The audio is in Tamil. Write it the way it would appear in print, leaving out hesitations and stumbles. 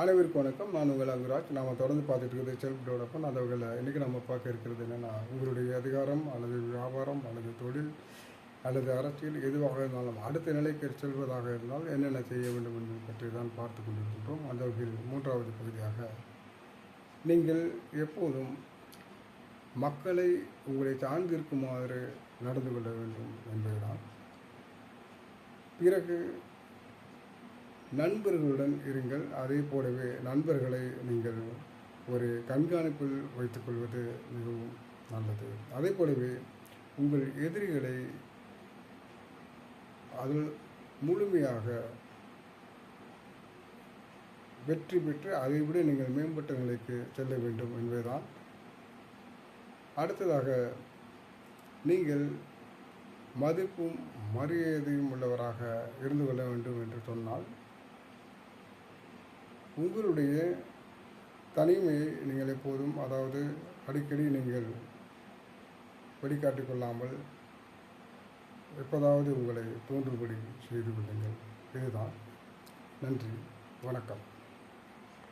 அனைவருக்கும் வணக்கம். நான் உங்கள் அங்குராஜ். நாம் தொடர்ந்து பார்த்துட்டு இருக்கிறது செல்ஃப் டெவலப்மெண்ட். அந்த வகையில் இன்றைக்கி நம்ம பார்க்க இருக்கிறது என்னென்னா, உங்களுடைய அதிகாரம் அல்லது வியாபாரம் அல்லது தொழில் அல்லது அரசியல் எதுவாக இருந்தாலும் அடுத்த நிலைக்கு செல்வதாக இருந்தால் என்னென்ன செய்ய வேண்டும் என்பதை பற்றி தான் பார்த்து கொண்டிருக்கின்றோம். அந்த வகையில் மூன்றாவது பகுதியாக, நீங்கள் எப்போதும் மக்களை உங்களை சார்ந்திருக்குமாறு நடந்து கொள்ள வேண்டும் என்பதுதான். பிறகு நண்பர்களுடன் இருங்கள். அதே போலவே நண்பர்களை நீங்கள் ஒரு கண்காணிப்பில் வைத்துக்கொள்வது மிகவும் நல்லது. அதே போலவே உங்கள் எதிரிகளை அதில் முழுமையாக வெற்றி பெற்று அதைவிட நீங்கள் மேம்பட்ட நிலைக்கு செல்ல வேண்டும் என்பதுதான். அடுத்ததாக, நீங்கள் மதிப்பும் மரியாதையும் உள்ளவராக இருந்து கொள்ள வேண்டும் என்று சொன்னால், உங்களுடைய தனிமையை நீங்கள் எப்போதும், அதாவது அடிக்கடி நீங்கள் வெளிக்காட்டிக் கொள்ளாமல் எப்போதாவது உங்களை தோன்றும்படி செய்து கொள்ளுங்கள். இதுதான். நன்றி, வணக்கம்.